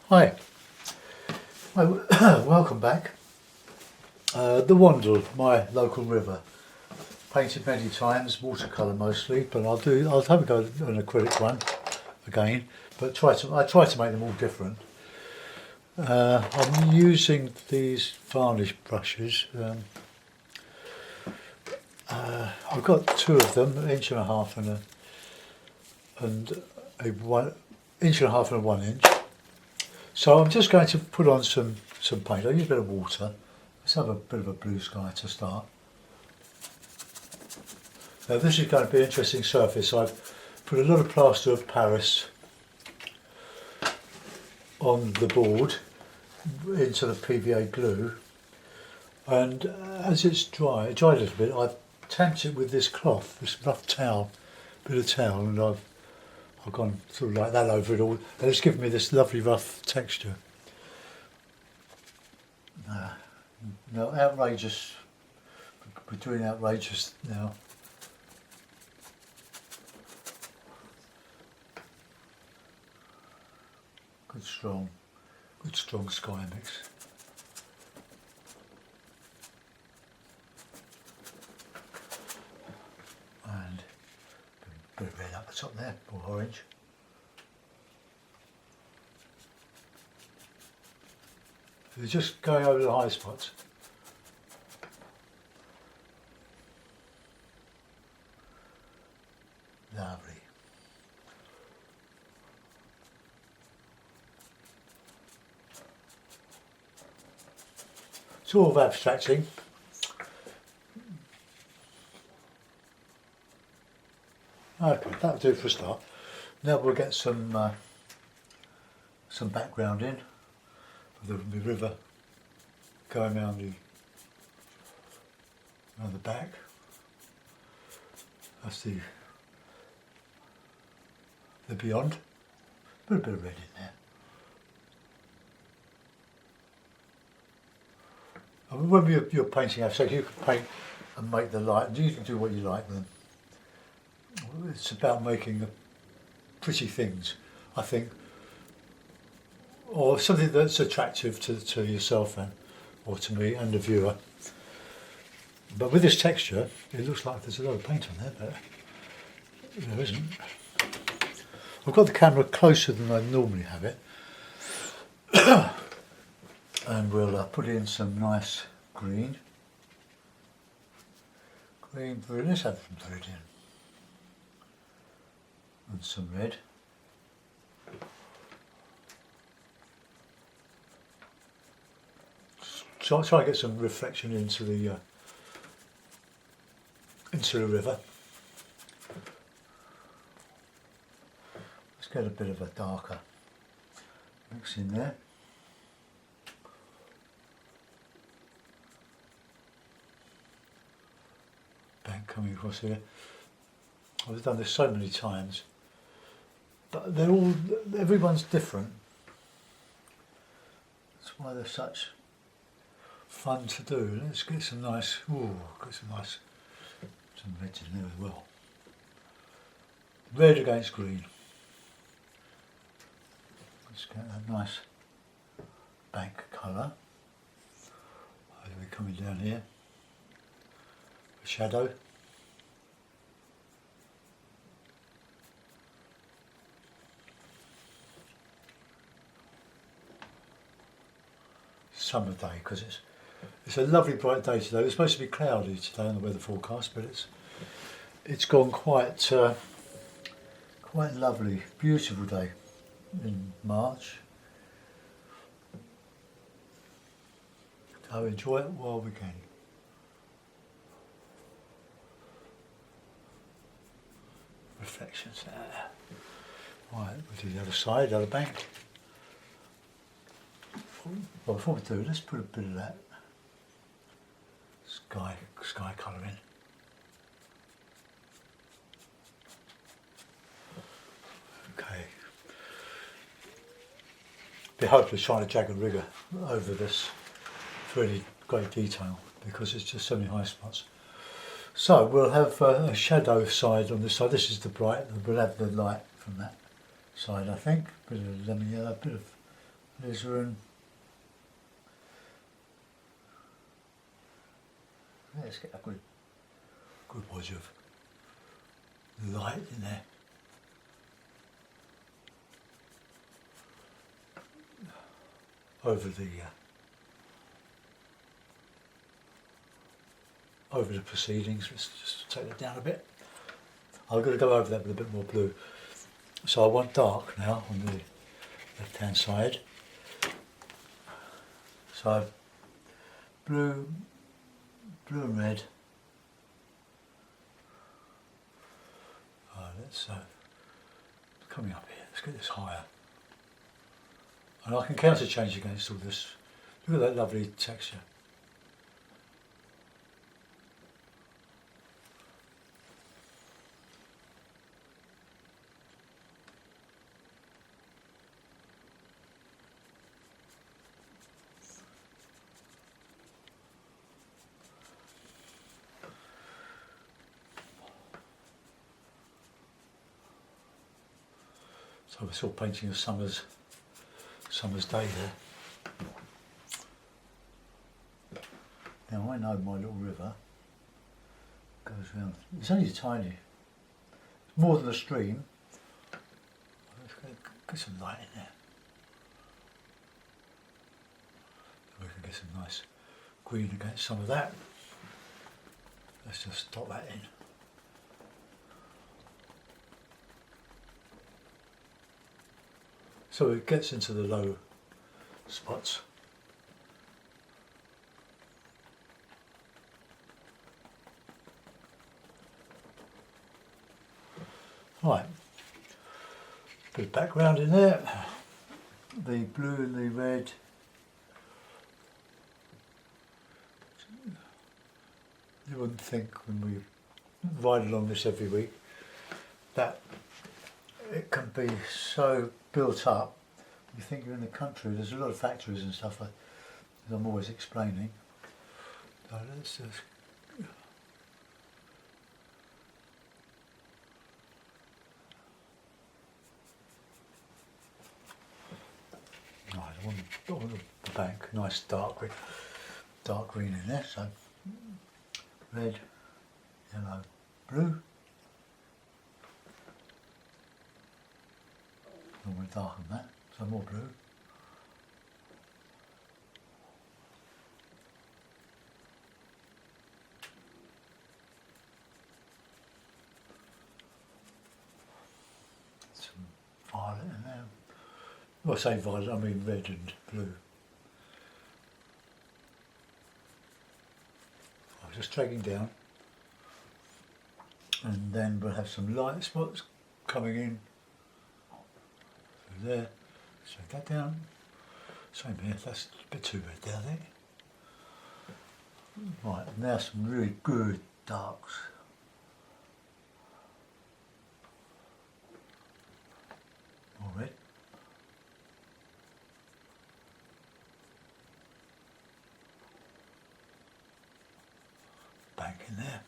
Hi, welcome back. The Wandle, my local river. Painted many times, watercolour mostly, but I'll have a go at an acrylic one again. But I try to make them all different. I'm using these varnish brushes. I've got two of them, an inch and a half and a 1 inch and a half and a 1 inch. So I'm just going to put on some paint. I'll use a bit of water. Let's have a bit of a blue sky to start. Now this is going to be an interesting surface. I've put a lot of plaster of Paris on the board into the PVA glue, and as it's dried a little bit, I've tamped it with this cloth, this rough towel, bit of towel, and I've gone sort of like that over it all, and it's given me this lovely rough texture. No, outrageous, we're doing outrageous now. Good strong sky mix. And a bit of red up the top there, or orange. So just going over the high spots. Lovely. Sort of abstracting. Okay, that'll do for a start. Now we'll get some background in for the river going around the back. That's the beyond. Put a bit of red in there. I mean, when you're painting abstract, you can paint and make the light. You can do what you like with them. It's about making the pretty things, I think, or something that's attractive to yourself or to me and the viewer. But with this texture, it looks like there's a lot of paint on there, but there isn't. I've got the camera closer than I normally have it, and we'll put in some nice green. Let's have some red in. And some red. So I'll try and get some reflection into the river. Let's get a bit of a darker mix in there. Bank coming across here. I've done this so many times, but everyone's different. That's why they're such fun to do. Let's get some nice, some reds in there as well. Red against green. Let's get that nice bank colour. As we're coming down here, a shadow. Summer day, because it's a lovely bright day today. It's supposed to be cloudy today on the weather forecast, but it's gone quite lovely, beautiful day in March. So enjoy it while we can. Reflections there. Right, we'll do the other side, the other bank. Well, before we do, let's put a bit of that sky colour in. Okay. Be hopeless trying to jag and rigger over this for any great detail because it's just so many high spots. So we'll have a shadow side on this side. This is the bright, we'll have the light from that side, I think. Bit of lemon yellow, a bit of alizarin. Let's get a good wedge of light in there. Over the proceedings. Let's just take that down a bit. I'm going to go over that with a bit more blue. So I want dark now on the left hand side. So blue and red. Let's coming up here. Let's get this higher. And I can counter change against all this. Look at that lovely texture. So we're still painting a summer's day there. Now I know my little river goes round. It's only tiny. It's more than a stream. Let's get some light in there. We can get some nice green against some of that. Let's just dot that in. So it gets into the low spots. Right, bit of background in there. The blue and the red. You wouldn't think when we ride along this every week that it can be so built up. You think you're in the country, there's a lot of factories and stuff, as I'm always explaining. So let's just I want the bank, nice dark green in there, so red, yellow, blue. I want to darken that, so more blue. Some violet in there. Well, I say violet, I mean red and blue. I'm just dragging down, and then we'll have some light spots coming in. There, shake that down. Same here, that's a bit too red there, I think. Right, now some really good darks. More red. Bank in there.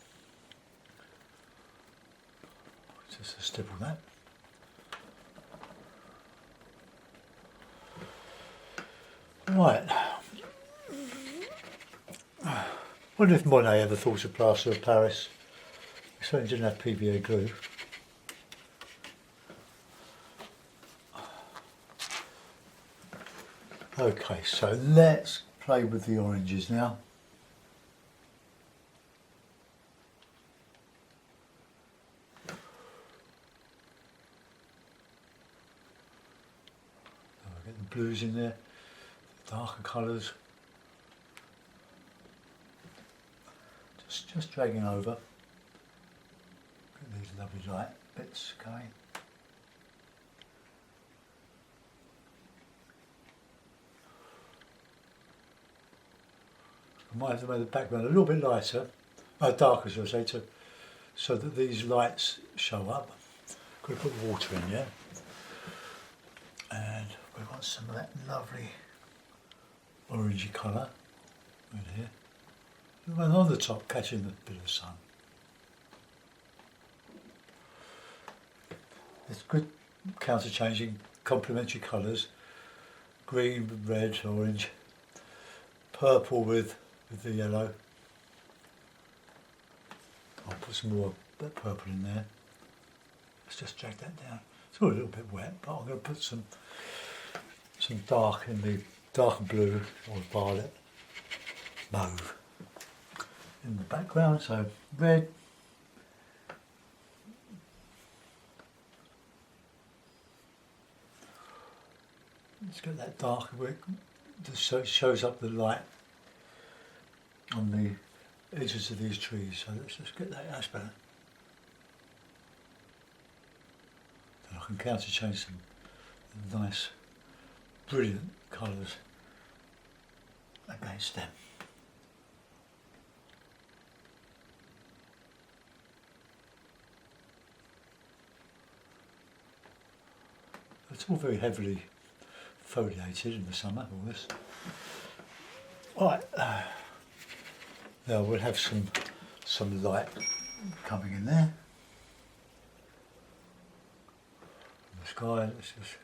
Just a stipple that. Right. Wonder if Monet ever thought of plaster of Paris. He certainly didn't have PVA glue. Okay, so let's play with the oranges now. I'll get the blues in there. Darker colours, just dragging over. Get these lovely light bits going. I might have to make the background a little bit lighter, darker, shall I say, so that these lights show up. Got to put water in, yeah, and we want some of that lovely orangey colour right here, and on the top catching a bit of sun. It's good counter changing complementary colours green with red, orange, purple with the yellow. I'll put some more purple in there. Let's just drag that down. It's all a little bit wet, but I'm going to put some dark in the darker blue or violet, mauve in the background. So red, let's get that darker bit just so it shows up the light on the edges of these trees. So let's just get that, that's better. Then I can counter change some nice, brilliant colours against them. It's all very heavily foliated in the summer, all this. Right, now we'll have some light coming in there. The sky, let's just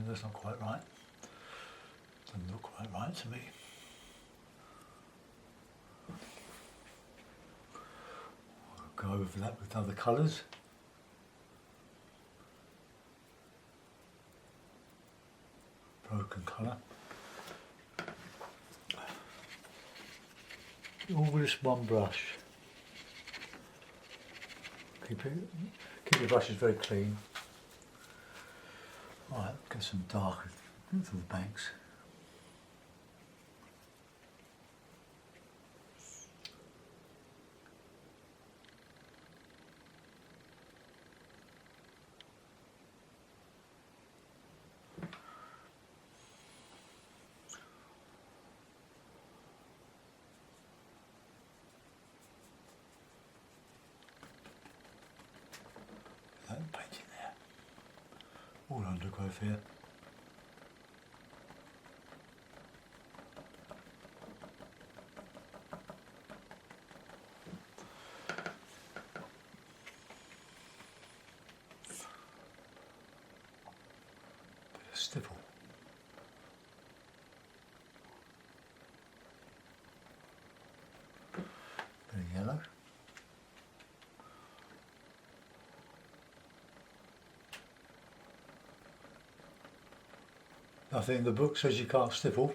that's not quite right. Doesn't look quite right to me. I'll go over that with other colours. Broken colour. All with this one brush. Keep your brushes very clean. Right, get some dark into the banks. That painting there. All undergrowth here. Bit of stipple. Bit of yellow. Nothing in the book says you can't stipple.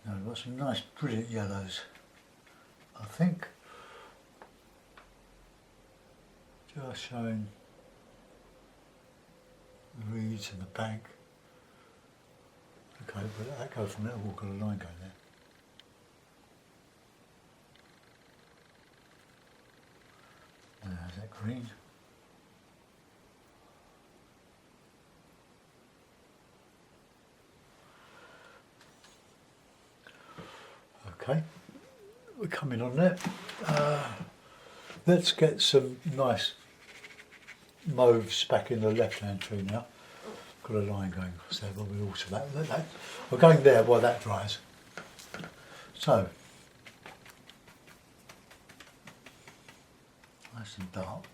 Now we've got some nice brilliant yellows. I think just showing the reeds and the bank. Okay, but that go from there, we've got a line going there. There's that green. Okay, we're coming on there. Let's get some nice mauves back in the left-hand tree now. Got a line going across there, but we'll alter that. We're going there while that dries. So, nice and dark.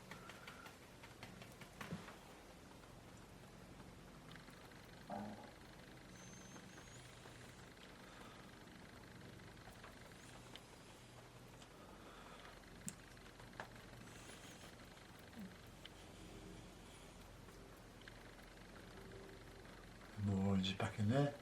More orange back in there.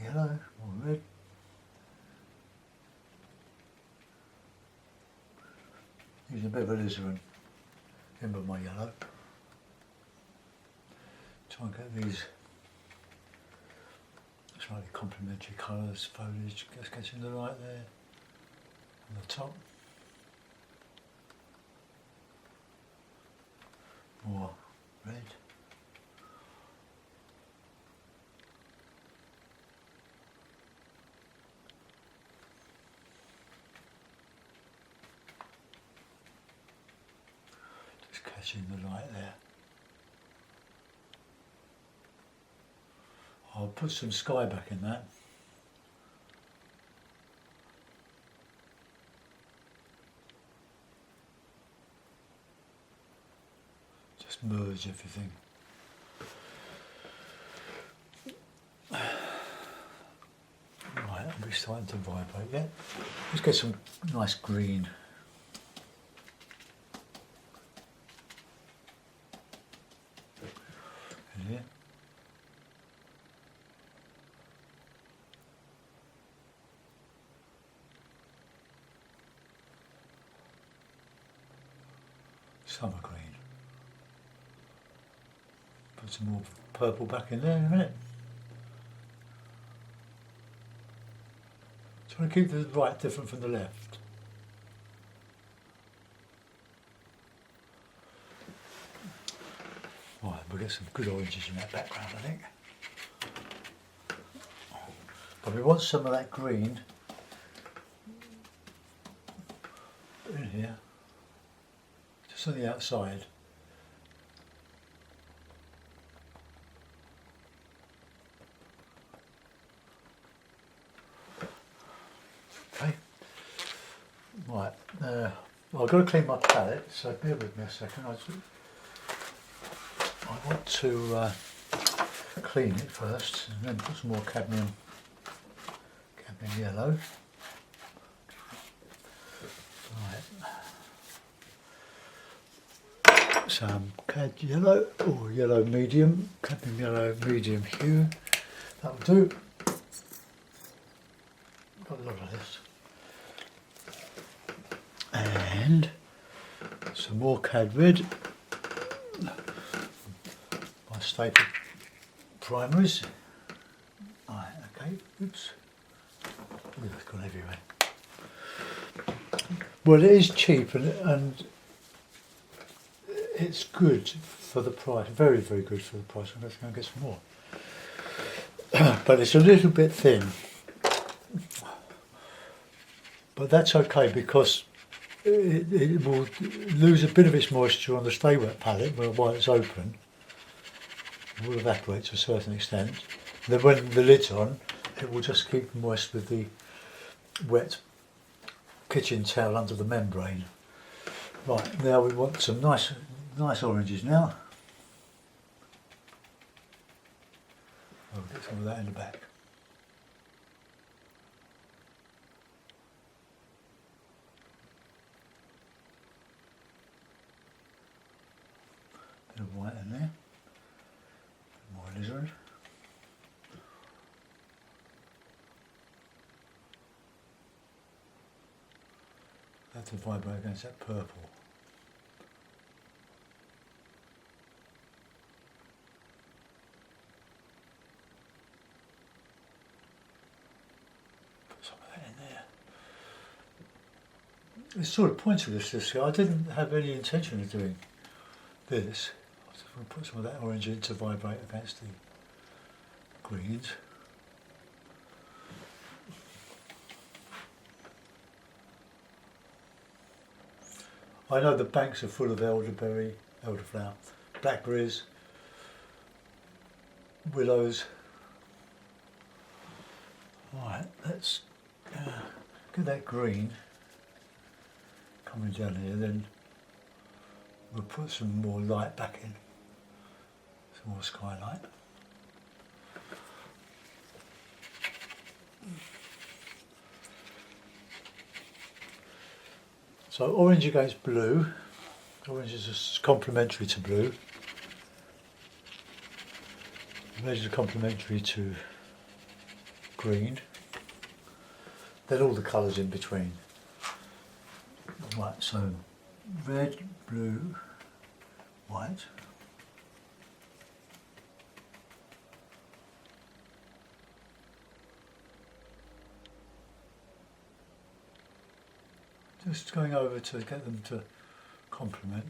Yellow, more red. Use a bit of alizarin in with my yellow. Try and get these slightly complementary colours, foliage, just getting the light there on the top. more red. Just catching the light there. I'll put some sky back in that. Just merge everything. Right, I'll be starting to vibrate yet. Let's get some nice green. In here. Summer green. Put some more purple back in there in a minute. Trying to keep the right different from the left. Right, we'll get some good oranges in that background, I think. But we want some of that green in here, just on the outside. Okay. Right, well, I've got to clean my palette, so bear with me a second. I want to clean it first and then put some more cadmium yellow. Right. Some cad yellow or yellow medium, cadmium yellow medium hue. That'll do. Got a lot of this. And some more cad red. My staple primaries. Right, okay, oops. Ooh, that's gone everywhere. Well, it is cheap and it's good for the price, very, very good for the price. I'm going to go and get some more. But it's a little bit thin. But that's okay because it will lose a bit of its moisture on the Stay Wet palette while it's open. It will evaporate to a certain extent. Then when the lid's on, it will just keep moist with the wet kitchen towel under the membrane. Right, now we want some nice oranges now. I'll get some of that in the back. Bit of white in there. More alizarin. That's to vibrate against that purple. Put some of that in there. It's sort of pointless this year. I didn't have any intention of doing this. I just want to put some of that orange in to vibrate against the greens. I know the banks are full of elderflower, blackberries, willows. Right, let's get that green coming down here, then we'll put some more light back in, some more skylight. So orange against blue. Orange is complementary to blue. Red is complementary to green. Then all the colours in between. Right, so red, blue, white. Just going over to get them to complement.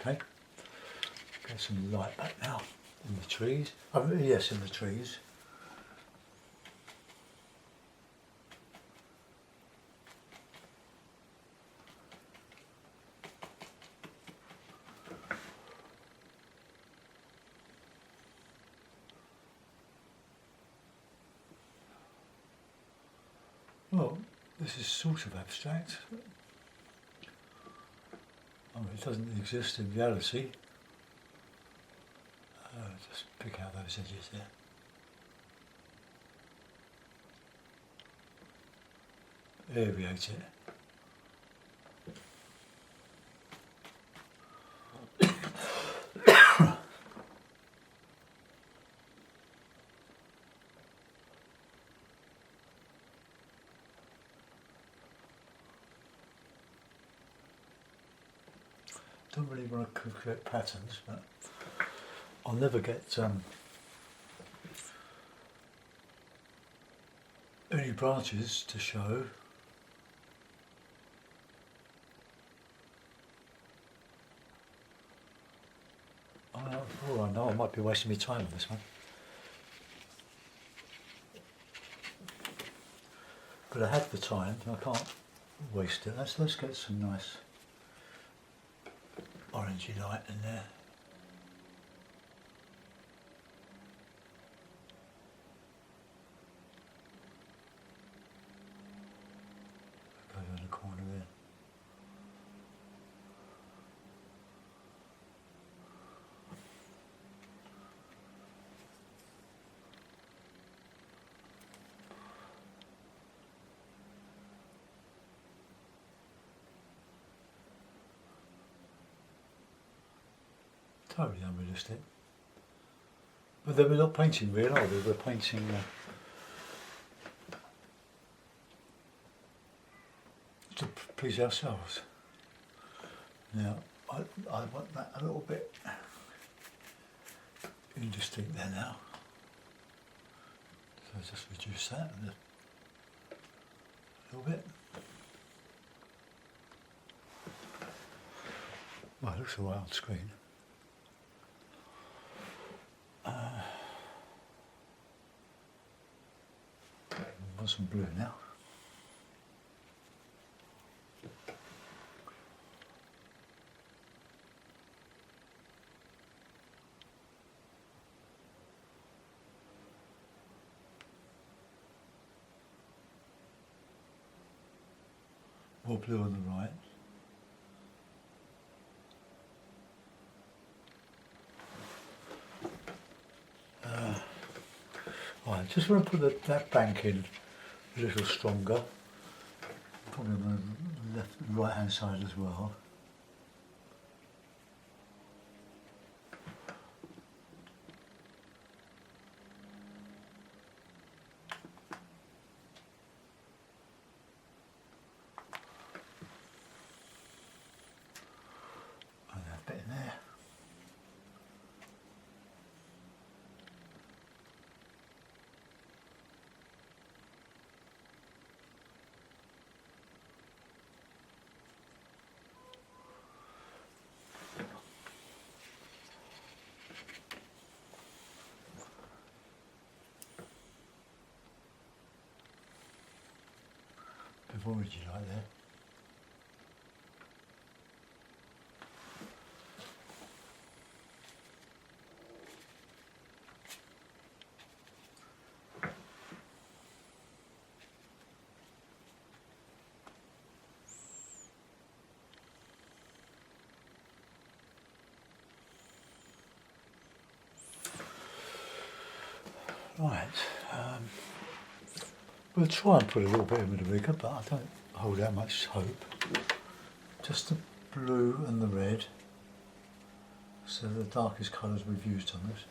Okay, get some light back now in the trees. Oh, yes, in the trees. Well, this is sort of abstract. I mean, it doesn't exist in reality. Just pick out those edges there. Aerate it. Don't really want to create patterns, but I'll never get any branches to show. Oh, I know I might be wasting my time on this one. But I had the time, and I can't waste it. Let's get some nice orangey light in there. Go in the corner there. Totally unrealistic. But then we're not painting real, are we? We're painting to please ourselves. Now, I want that a little bit indistinct there now. So just reduce that a little bit. Well, it looks alright on screen. Want some blue now. More blue on the right. Right, just want to put that bank in a little stronger, probably on the left and right hand side as well. And that bit in there. Bit of orangey like there. Right, we'll try and put a little bit in with the rigger, but I don't hold out much hope. Just the blue and the red, so the darkest colours we've used on this.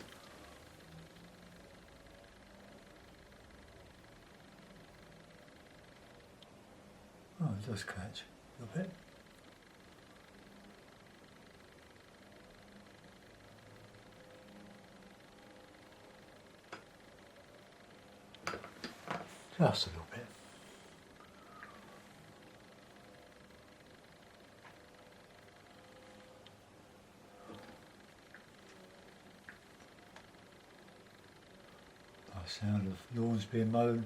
Oh, it does catch a little bit. Just a little bit. Nice sound of lawns being mown.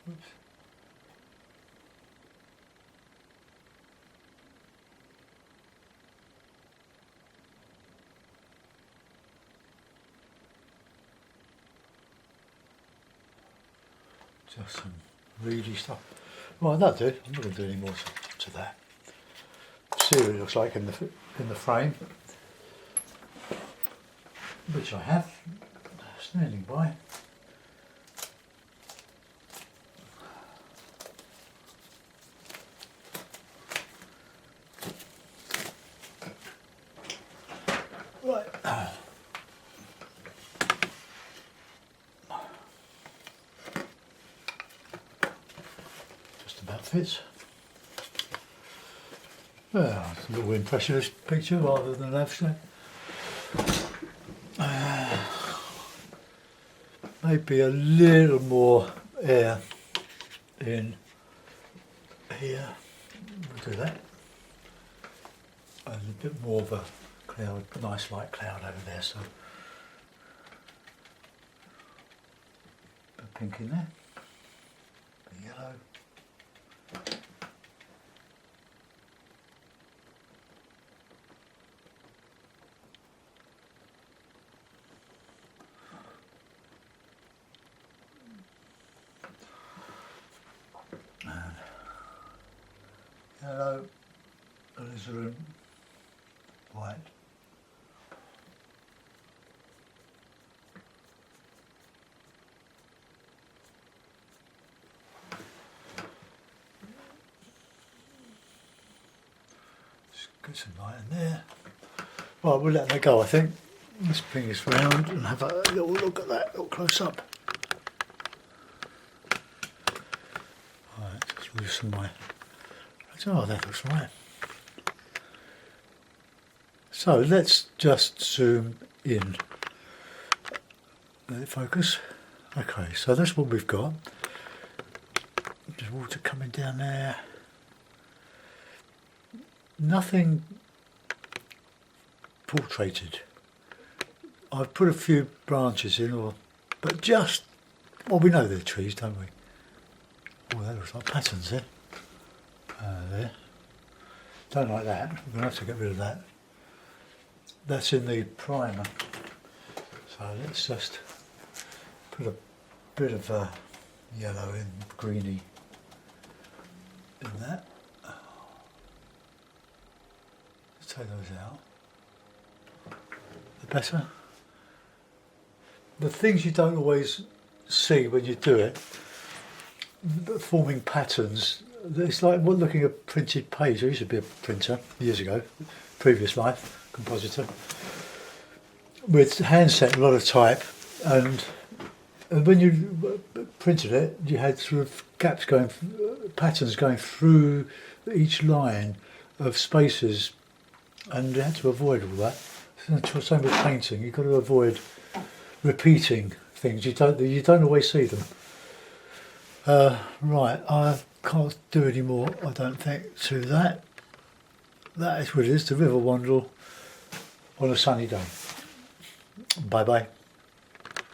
Oops. Just some reedy stuff. Right, that'll do. I'm not going to do any more to that. See what it looks like in the frame, which I have, standing by. Right. Just about fits. Well, it's a little impressionist picture rather than an abstract. Maybe a little more air in here. We'll do that. And a bit more of a cloud, nice light cloud over there. So a pink in there, a yellow. Yellow, alizarin, white. Just get some light in there. Right, we'll let that go, I think. Let's bring this round and have a little look at that, a little close up. Right, just loosen my... Oh, that looks right. So let's just zoom in. Let it focus. Okay, so that's what we've got. There's water coming down there. Nothing portraited. I've put a few branches in, but just, well, we know they're trees, don't we? Oh, that looks like patterns there. There. Don't like that. We're going to have to get rid of that. That's in the primer. So let's just put a bit of yellow in, greeny in that. Let's take those out. The better. The things you don't always see when you do it, forming patterns. It's like looking at a printed page. I used to be a printer years ago, previous life, compositor. We'd hand set a lot of type, and when you printed it, you had sort of gaps going, patterns going through each line of spaces, and you had to avoid all that. Same with painting. You've got to avoid repeating things. You don't always see them. Right, I can't do any more, I don't think, to that. That is what it is, the River Wandle on a sunny day. Bye bye.